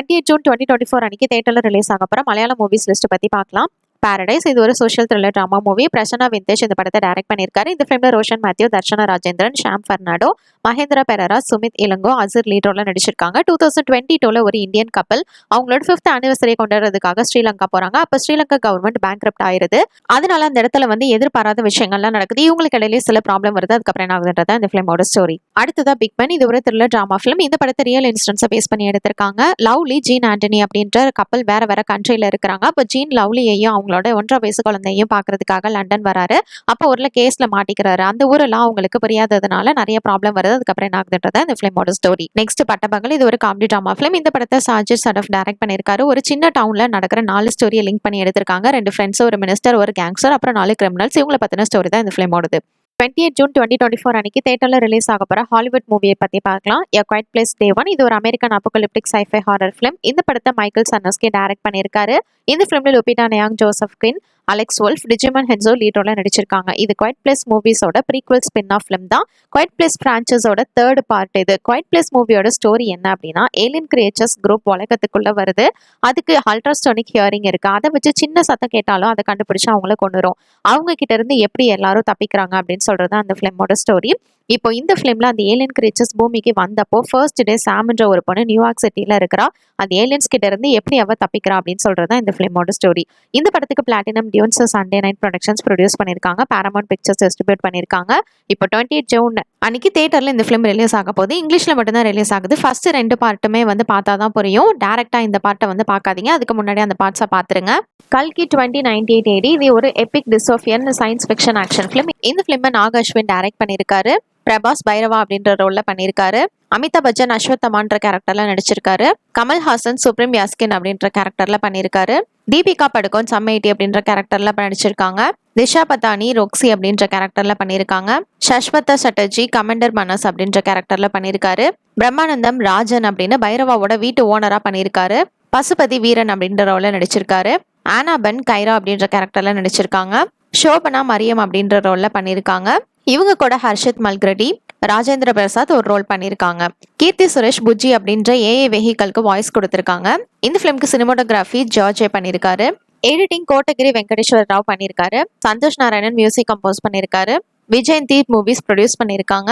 28 June 2024 அன்னைக்கு தியேட்டர்ல release ஆக போற மலையாள மூவிஸ் லிஸ்ட் பத்தி பார்க்கலாம். பாரடைஸ் இது ஒரு social thriller drama movie. Prasanna Vindesh இந்த படத்தை டைரக்ட் பண்ணியிருக்காரு. இந்த ஃபிலிம்ல ரோஷன் மேத்யூ, தர்ஷனா ராஜேந்திரன், ஷாம் பெர்னாடோ, மகேந்திர பெரரா, சுமித் இளங்கோ, அசர் லீட் ரோல்ல நடிச்சிருக்காங்க. 2022 ஒரு இந்தியன் கப்பல் அவங்களோட 5th ஆனிவர்சரியை கொண்டாடுறதுக்காக ஸ்ரீலங்கா போறாங்க. அப்ப ஸ்ரீலங்கா கவர்மெண்ட் பேங்க்ரப்ட் ஆயிருது. அதனால அந்த இடத்துல எதிர்பாராத விஷயங்கள்லாம் நடக்குது. இவங்களுக்கு இடையிலேயே சில ப்ராப்ளம் வருது. அதுக்கப்புறம் என்ன ஆகுதுன்றதா இந்த ஃபிலிமோட ஸ்டோரி. அடுத்ததா பிக் மேன் இது ஒரு த்ரில்லர் டிராமா ஃபிலிம். இந்த படத்தை ரியல் இன்சிடென்ட்ஸை பேஸ் பண்ணி எடுத்திருக்காங்க. லவ்லி, ஜீன் ஆண்டனி அப்படின்ற கப்பல் வேற வேற கண்ட்ரில இருக்கிறாங்க. அப்போ ஜீன் லவ்லியையும் அவங்களோட 1.5 வயசு குழந்தையும் பாக்குறதுக்காக லண்டன் வராரு. அப்போ ஒரு கேஸ்ல மாட்டிக்கிறாரு. அந்த ஊர்ல அவங்களுக்கு புரியாததுனால நிறைய ப்ராப்ளம் வருது. அதுக்கப்புறம் என்ன ஆகுதுன்றதா இந்த ஃபிலிமோட ஸ்டோரி. நெக்ஸ்ட் பட்டபகல் இது ஒரு காமெடி டிராமா ஃபிலிம். இந்த படத்தை சாஜித் சடஃப் டைரக்ட் பண்ணியிருக்காரு. ஒரு சின்ன டவுன்ல நடக்கிற 4 ஸ்டோரியை லிங்க் பண்ணி எடுத்திருக்காங்க. 2 ஃப்ரெண்ட்ஸ், ஒரு மினிஸ்டர், ஒரு கேங்ஸ்டர், அப்புறம் 4 கிரிமினல்ஸ். இவங்களை பத்தின ஸ்டோரி தான் இந்த ஃபிலிமோடது. 28 ஜூன் 2024 அன்னைக்கு தியேட்டர்ல ரிலீஸ் ஆக போற ஹாலிவுட் மூவியை பத்தி பார்க்கலாம். எ குவைட் பிளேஸ் டே 1 இது ஒரு American apocalyptic sci-fi horror film. இந்த படத்தை மைக்கேல் சன்னஸ்கி டைரக்ட் பண்ணியிருக்காரு. இந்த ஃபிலிம்ல Lupita Nyong'o, Joseph Quinn, Alex Wolff, Djimon Hounsou lead ரோல்ல நடிச்சிருக்காங்க. இது குவைட் பிளேஸ் மூவிஸோட ப்ரீக்வல் ஸ்பின் ஆஃப் ஃபிலிம் தான். குவைட் பிளேஸ் பிரான்ச்சஸோட 3rd பார்ட் இது. குவைட் பிளேஸ் மூவியோட ஸ்டோரி என்ன அப்படின்னா, ஏலியன் கிரியேச்சர்ஸ் குரூப் உலகத்துக்குள்ள வருது. அதுக்கு அல்ட்ராசோனிக் ஹியரிங் இருக்கு. அதை வச்சு சின்ன சத்தம் கேட்டாலும் அதை கண்டுபிடிச்சு அவங்கள கொண்டுரும். அவங்க கிட்ட இருந்து எப்படி எல்லாரும் தப்பிக்கிறாங்க அப்படின்னு சொல்றது அந்த ஃபிலிமோட ஸ்டோரி. இப்போ இந்த ஃபிலிம்ல அந்த ஏலியன் கிரியேச்சர்ஸ் பூமிக்கு வந்தப்போ ஃபர்ஸ்ட் டே சாம்ன்ற ஒரு பொண்ணு நியூயார்க் சிட்டில இருக்கிறா. அந்த ஏலியன்ஸ் கிட்ட இருந்து எப்படி அவ தப்பிக்கிறா அப்படின்னு சொல்றதா இந்த ஃபிலிமோட ஸ்டோரி. இந்த படத்துக்கு platinum tunes Sunday night productions produce பண்ணிருக்காங்க. பாரமௌண்ட் பிக்சர்ஸ் டிஸ்ட்ரிபியூட் பண்ணிருக்காங்க. இப்போ 28 ஜூன் அன்னைக்கு தியேட்டர்ல இந்த ஃபிலிம் ரிலீஸ் ஆக போகுது. இங்கிலீஷ்ல மட்டும்தான் ரிலீஸ் ஆகுது. ஃபர்ஸ்ட் 2 பார்ட்டுமே பார்த்தா தான் புரியும். டேரக்டா இந்த பார்ட்டை பார்க்காதீங்க. அதுக்கு முன்னாடி அந்த பார்ட்ஸை பார்த்துருங்க. கல்கி 2098 AD இது ஒரு Epic dystopian science fiction action film. இந்த ஃபிலிமை நாக் அஸ்வின் டைரக்ட் பண்ணியிருக்காரு. பிரபாஸ் பைரவா அப்படின்ற ரோல்ல பண்ணியிருக்காரு. அமிதாப் பச்சன் அஸ்வத்தமான்ற கேரக்டர்ல நடிச்சிருக்காரு. கமல்ஹாசன் சுப்ரீம் யாஸ்கின் அப்படின்ற கேரக்டர்ல பண்ணியிருக்காரு. தீபிகா படுகோன் சம்மைட்டி அப்படின்ற கேரக்டர்ல நடிச்சிருக்காங்க. திஷா பத்தானி ரொக்ஸி அப்படின்ற கேரக்டர்ல பண்ணியிருக்காங்க. சஷ்வதா சட்டர்ஜி கமாண்டர் மனஸ் அப்படின்ற கேரக்டர்ல பண்ணியிருக்காரு. பிரம்மானந்தம் ராஜன் அப்படின்னு பைரவாவோட வீட்டு ஓனரா பண்ணியிருக்காரு. பசுபதி வீரன் அப்படின்ற ரோல்ல நடிச்சிருக்காரு. ஆனாபன் கைரா அப்படின்ற கேரக்டர்ல நடிச்சிருக்காங்க. ஷோபனா மரியம் அப்படின்ற ரோல்ல பண்ணியிருக்காங்க. இவங்க கூட ஹர்ஷித் மல்கிரெடி, ராஜேந்திர பிரசாத் ஒரு ரோல் பண்ணியிருக்காங்க. கீர்த்தி சுரேஷ் புஜ்ஜி அப்படின்ற ஏஏ வெஹிக்கலுக்கு வாய்ஸ் கொடுத்திருக்காங்க. இந்த ஃபிலிம்க்கு சினிமோட்டோகிராஃபி ஜார்ஜே பண்ணியிருக்காரு. எடிட்டிங் கோட்டகிரி வெங்கடேஸ்வர ராவ் பண்ணியிருக்காரு. சந்தோஷ் நாராயணன் மியூசிக் கம்போஸ் பண்ணியிருக்காரு. விஜயந்தி மூவிஸ் ப்ரொடியூஸ் பண்ணியிருக்காங்க.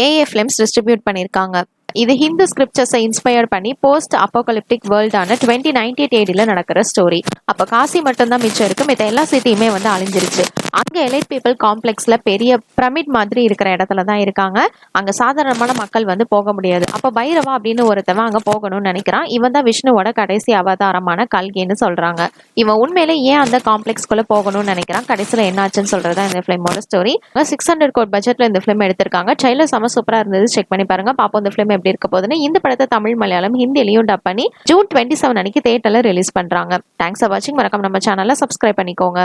ஏஏ ஃபிலிம்ஸ் டிஸ்ட்ரிபியூட் பண்ணியிருக்காங்க. இது ஹிந்து ஸ்கிரிப்சர்ஸை இன்ஸ்பயர் பண்ணி போஸ்ட் அப்போகலிப்டிக் வேர்ல்டான 2098 ADல நடக்கிற ஸ்டோரி. அப்போ காசி மட்டும்தான் மிச்சம் இருக்கு. மித்த எல்லா சிட்டியுமே அழிஞ்சிருச்சு. அங்க எலைட் பீப்புள் காம்ப்ளெக்ஸ்ல பெரிய பிரமிட் மாதிரி இருக்கிற இடத்துல தான் இருக்காங்க. அங்க சாதாரணமான மக்கள் போக முடியாது. அப்ப பைரவா அப்படின்னு ஒருத்தவன் அங்க போகணும்னு நினைக்கிறான். இவன் தான் விஷ்ணுவோட கடைசி அவதாரமான கல்கின்னு சொல்றாங்க. இவன் உண்மையிலே ஏன் அந்த காம்ப்ளெக்ஸ்குள்ள போகணும்னு நினைக்கிறான், கடைசியில என்னாச்சுன்னு சொல்றதா இந்த ஃபிலிமோட ஸ்டோரி. 600 கோடி பட்ஜெட்ல இந்த ஃபிலிம் எடுத்திருக்காங்க. ட்ரைலர் செம சூப்பரா இருந்தது. செக் பண்ணி பாருங்க. பாப்போம் இந்த ஃபிலிம் எப்படி இருக்க போகுதுன்னு. இந்த படத்தை தமிழ், மலையாளம், ஹிந்திலையும் டப் பண்ணி ஜூன் 27 அன்னைக்கு தியேட்டர்ல ரிலீஸ் பண்றாங்க. தேங்க்ஸ் ஃபார் வாட்சிங். மறக்காம நம்ம சேனலை சப்ஸ்கிரைப் பண்ணிக்கோங்க.